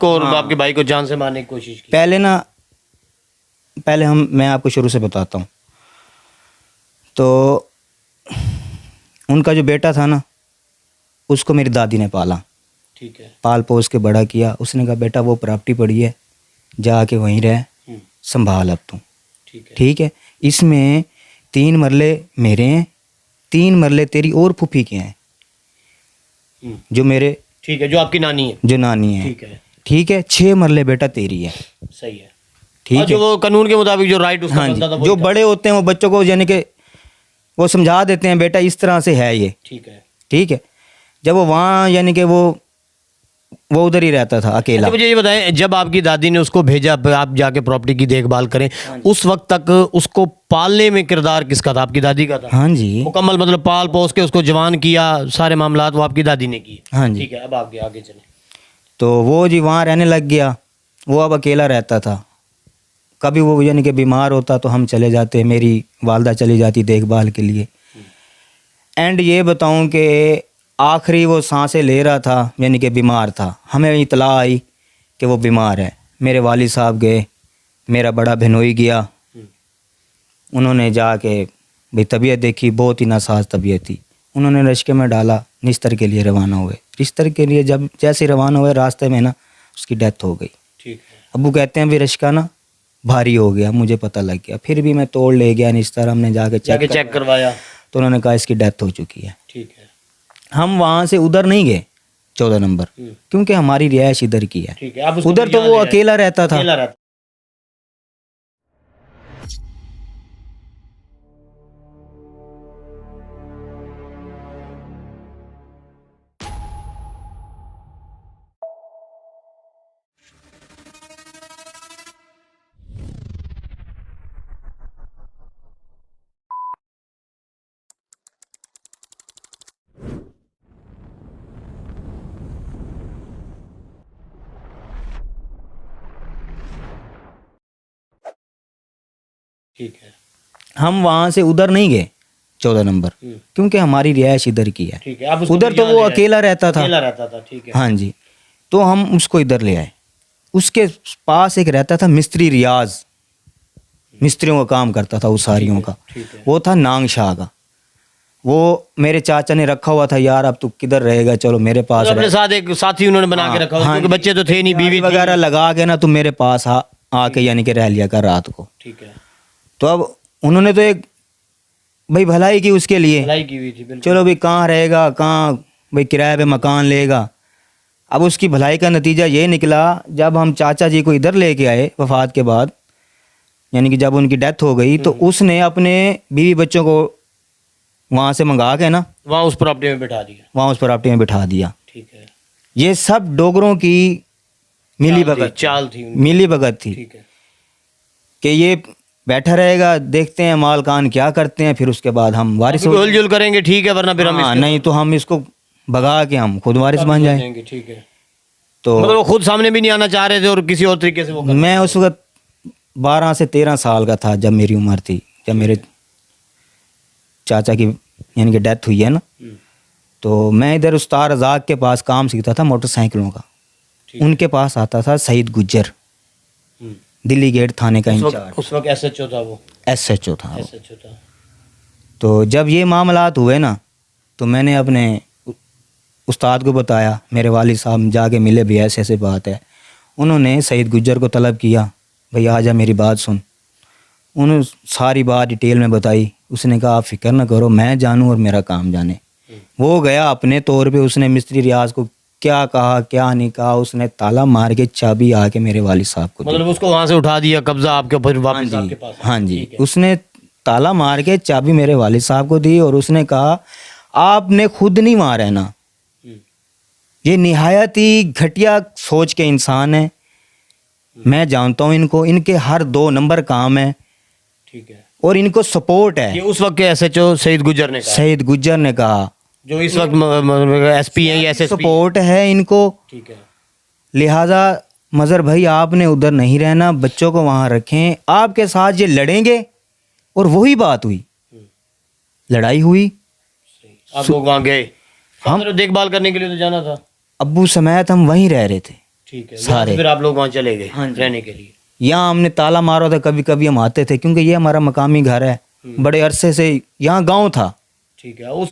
आपको और आपके भाई को जान से मारने की कोशिश की? पहले मैं आपको शुरू से बताता हूँ। तो उनका जो बेटा था ना, उसको मेरी दादी ने पाला, ठीक है। पाल पोस के बड़ा किया। उसने कहा बेटा वो प्रॉपर्टी पड़ी है, जाके वहीं रह, संभाल अब तू, ठीक है। ठीक है। इसमें 3 मरले मेरे हैं, 3 मरले तेरी और फूफी के हैं, जो मेरे, ठीक है, जो आपकी नानी है, जो नानी है, ठीक है, ठीक है। 6 मरले बेटा तेरी है, सही है, ठीक है। जो वो कानून के मुताबिक जो राइट उसका हाँ जी, बनता था जो बड़े होते हैं वो बच्चों को यानी कि वो समझा देते हैं बेटा इस तरह से है ये, ठीक है, ठीक है। जब वो वहाँ यानी कि वो उधर ही रहता था अकेला। मुझे ये बताएं, जब आपकी दादी ने उसको भेजा आप जाके प्रॉपर्टी की देखभाल करें, उस वक्त तक उसको पालने में किरदार किसका था? आपकी दादी का था? हाँ जी, मुकम्मल मतलब पाल पोस के उसको जवान किया, सारे मामलात वो आपकी दादी ने किए? हाँ जी। ठीक है, अब आगे आगे चलें। तो वो जी वहाँ रहने लग गया, वो अब अकेला रहता था। कभी वो यानी कि बीमार होता तो हम चले जाते, मेरी वालदा चली जाती देखभाल के लिए। एंड ये बताऊं कि आखिरी वो सांसें ले रहा था, यानी कि बीमार था, हमें इतला आई कि वो बीमार है। मेरे वालिद साहब गए, मेरा बड़ा बहनोई गया, उन्होंने जाके भाई तबीयत देखी, बहुत ही नासाज तबीयत थी। उन्होंने रिश्के में डाला, निस्तर के लिए रवाना हुए। निस्तर के लिए जब जैसे रवाना हुए, रास्ते में ना उसकी डेथ हो गई। ठीक है, अब्बू कहते हैं भी रिश्का ना भारी हो गया, मुझे पता लग गया। फिर भी मैं तोड़ ले गया निस्तर, हमने जाके चेक करवाया तो उन्होंने कहा इसकी डेथ हो चुकी है। ठीक है, हम वहाँ से उधर नहीं गए 14 नंबर, क्योंकि हमारी रिहाइश इधर की है। ठीक है। आप उसको उधर तो यहाँ वो ले आए? अकेला रहता था। अकेला रहता। ठीक है, हम वहाँ से उधर नहीं गए 14 नंबर, क्योंकि हमारी रिहाइश इधर की है। ठीक है। आप उसको उधर तो यहाँ वो ले आए? अकेला रहता था। अकेला रहता था, ठीक है। हाँ जी, तो हम उसको इधर ले आए। उसके पास एक रहता था मिस्त्री रियाज, मिस्त्रियों का काम करता था, उसारियों का। ठीक है, वो था नांग शाह का। वो मेरे चाचा ने रखा हुआ था, यार अब तू किधर रहेगा, चलो मेरे पास अपने रह। साथ एक साथी उन्होंने बना के रखा, क्योंकि बच्चे तो थे नहीं, बीवी थी वगैरह लगा के ना, तू मेरे पास आके यानी कि रह लिया कर रात को। ठीक है, तो अब उन्होंने तो एक भाई भलाई की उसके लिए, भलाई की हुई थी, बिल्कुल। चलो भाई कहाँ रहेगा, कहाँ भाई किराए पे मकान लेगा। अब उसकी भलाई का नतीजा ये निकला, जब हम चाचा जी को इधर लेके आए वफात के बाद, यानी कि जब उनकी डेथ हो गई, तो उसने अपने बीवी बच्चों को वहाँ से मंगा के ना वहाँ उस प्रॉपर्टी में बिठा दिया। वहाँ उस प्रॉपर्टी में बिठा दिया। ठीक है, ये सब डोगरों की मिली भगत चाल थी उनकी। मिली भगत थी ठीक है, कि ये बैठा रहेगा, देखते हैं मालकान क्या करते हैं, फिर उसके बाद हम वारिस हो जुल करेंगे, ठीक है, वरना फिर हम हाँ, नहीं तो हम इसको भगा के हम खुद वारिस बन जाए। जाएंगे। ठीक है, तो मतलब वो खुद सामने भी नहीं आना चाह रहे थे और किसी और तरीके से वो मैं उस वक्त 12 से 13 साल का था जब मेरी उम्र थी, जब मेरे चाचा की यानी कि डेथ हुई है ना। तो मैं इधर उस्ताद रज़ाक के पास काम सीखता था मोटरसाइकिलों का। उनके पास आता था सईद गुज्जर, दिल्ली गेट थाने का इंचार्ज। उस वक्त एसएचओ था वो। एसएचओ था वो। एसएचओ था। तो जब ये मामलात हुए ना, तो मैंने अपने उस्ताद को बताया, मेरे वालिद साहब जाके मिले, भी ऐसे ऐसे बात है। उन्होंने सईद गुज्जर को तलब किया, भाई आजा मेरी बात सुन। उन्होंने सारी बात डिटेल में बताई। उसने कहा आप फिक्र ना करो, मैं जानूँ और मेरा काम जाने। वो गया अपने तौर पे, उसने मिस्त्री रियाज को क्या कहा क्या नहीं कहा, उसने ताला मार के चाबी आके मेरे वालिद साहब को दी। मतलब उसको वहाँ से उठा दिया, कब्जा आपके ऊपर वापस आपके पास। हाँ जी, उसने ताला मार के चाबी मेरे वालिद साहब को दी और उसने कहा आपने खुद नहीं वहाँ रहना। ये निहायत ही घटिया सोच के इंसान है, मैं जानता हूँ इनको, इनके हर 2 नंबर काम है। ठीक है, और इनको सपोर्ट है। ये उस वक्त के एसएचओ सईद गुज्जर ने कहा। सईद गुज्जर ने कहा, जो इस वक्त एसपी है या एसएसपी। सपोर्ट है इनको। ठीक है, लिहाजा मज़र भाई आपने उधर नहीं रहना, बच्चों को वहाँ रखें। आपके साथ ये लड़ेंगे। और वही बात हुई, लड़ाई हुई। आप लोग वहाँ गए, हम देखभाल करने के लिए तो जाना था। अब्बू समेत हम वहीं रह रहे थे। ठीक है, सारे। फिर आप लोग वहाँ चले गए हाँ जी। रहने के लिए। यहाँ हमने ताला मारा था, कभी कभी हम आते थे क्योंकि ये हमारा मकामी घर है, बड़े अरसे से यहाँ गांव था। ठीक है, उस